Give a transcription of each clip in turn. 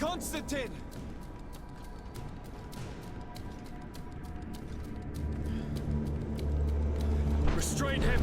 Constantin! Restrain him!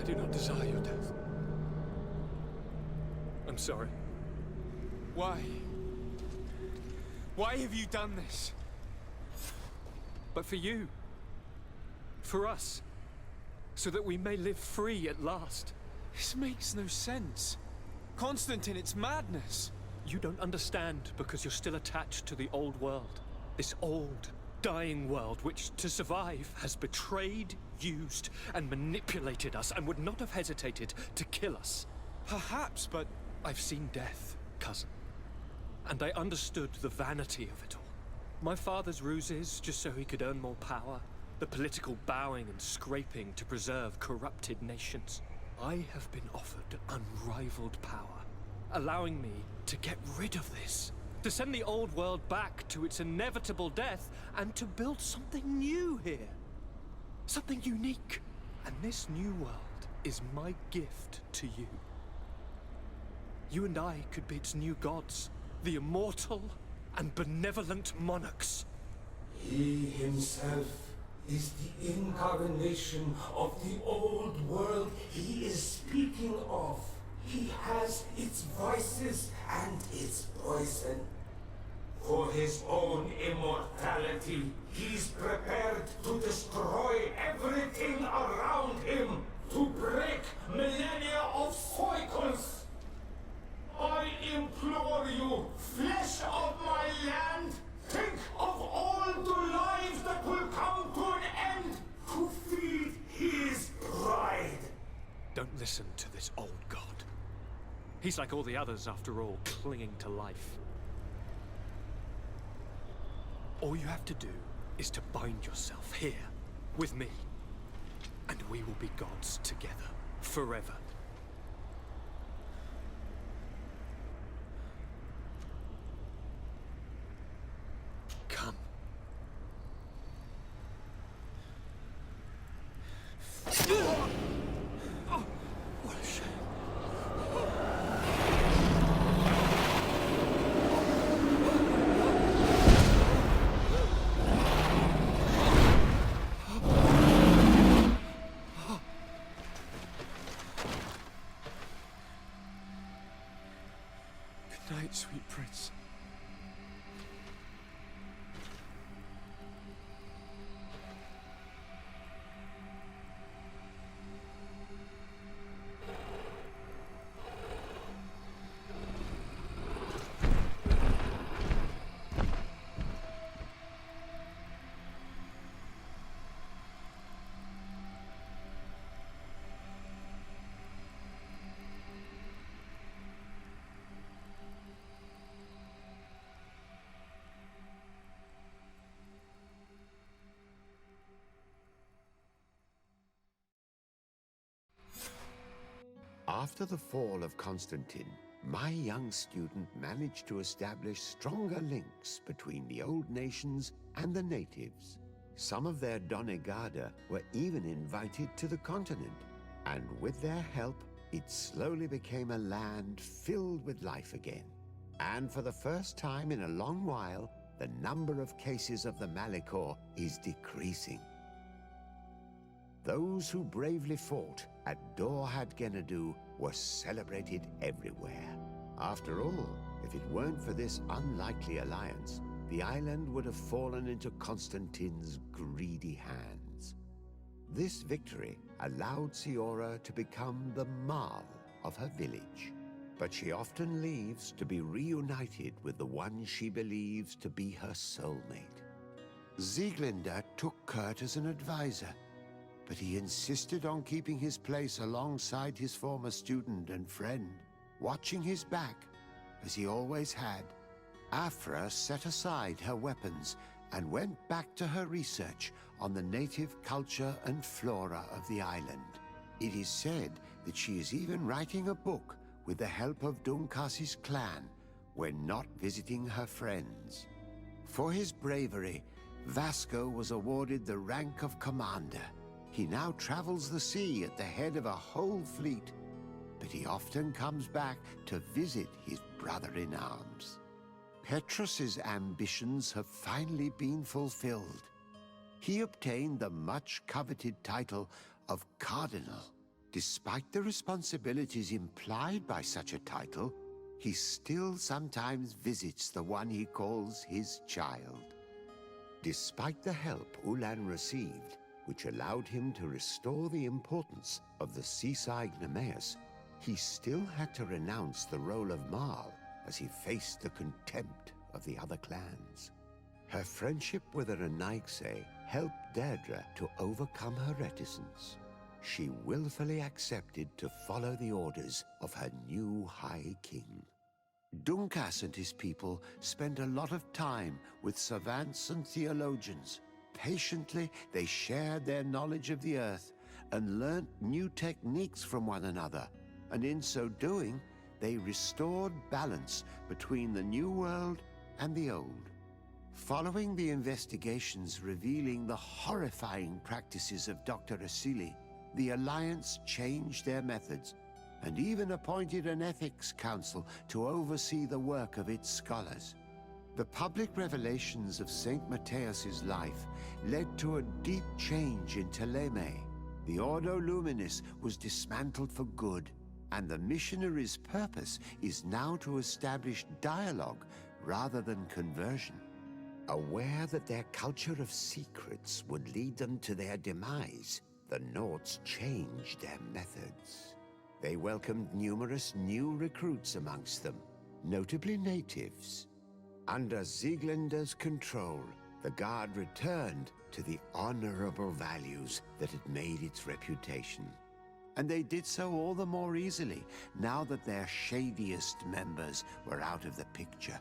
I do not desire your death. I'm sorry. Why? Why have you done this? But for you. For us. So that we may live free at last. This makes no sense. Constantin, it's madness. You don't understand because you're still attached to the old world. This old, dying world which, to survive, has betrayed, used, and manipulated us and would not have hesitated to kill us. Perhaps, but I've seen death, cousin. And I understood the vanity of it all. My father's ruses just so he could earn more power. The political bowing and scraping to preserve corrupted nations. I have been offered unrivaled power, allowing me to get rid of this. To send the old world back to its inevitable death and to build something new here. Something unique. And this new world is my gift to you. You and I could be its new gods, the immortal and benevolent monarchs. He himself is the incarnation of the old world he is speaking of. He has its vices and its poison. For his own immortality, he's prepared to destroy everything around him, to break millennia of cycles. I implore you, flesh of my land, think of all the lives that will come to an end to feed his pride. Don't listen to this old god. He's like all the others, after all, clinging to life. All you have to do is to bind yourself here, with me, and we will be gods together, forever. Come. Oh, what a shame. Good night, sweet prince. After the fall of Constantin, my young student managed to establish stronger links between the old nations and the natives. Some of their donegada were even invited to the continent, and with their help, it slowly became a land filled with life again. And for the first time in a long while, the number of cases of the Malichor is decreasing. Those who bravely fought at Dorhad Genadu were celebrated everywhere. After all, if it weren't for this unlikely alliance, the island would have fallen into Constantin's greedy hands. This victory allowed Siora to become the Marl of her village, but she often leaves to be reunited with the one she believes to be her soulmate. Sieglinde took Kurt as an advisor, but he insisted on keeping his place alongside his former student and friend, watching his back, as he always had. Afra set aside her weapons and went back to her research on the native culture and flora of the island. It is said that she is even writing a book with the help of Dunkas's clan when not visiting her friends. For his bravery, Vasco was awarded the rank of commander. He now travels the sea at the head of a whole fleet, but he often comes back to visit his brother-in-arms. Petrus's ambitions have finally been fulfilled. He obtained the much-coveted title of Cardinal. Despite the responsibilities implied by such a title, he still sometimes visits the one he calls his child. Despite the help Ulan received, which allowed him to restore the importance of the seaside Nemeus, he still had to renounce the role of Marl as he faced the contempt of the other clans. Her friendship with Renaixe helped Deirdre to overcome her reticence. She willfully accepted to follow the orders of her new High King. Dunkas and his people spent a lot of time with savants and theologians. Patiently, they shared their knowledge of the earth and learnt new techniques from one another, and in so doing, they restored balance between the new world and the old. Following the investigations revealing the horrifying practices of Dr. Asili, the Alliance changed their methods and even appointed an ethics council to oversee the work of its scholars. The public revelations of Saint Matthias's life led to a deep change in Teleme. The Ordo Luminis was dismantled for good, and the missionaries' purpose is now to establish dialogue rather than conversion. Aware that their culture of secrets would lead them to their demise, the Nauts changed their methods. They welcomed numerous new recruits amongst them, notably natives. Under Sieglinder's control, the Guard returned to the honorable values that had made its reputation. And they did so all the more easily now that their shadiest members were out of the picture.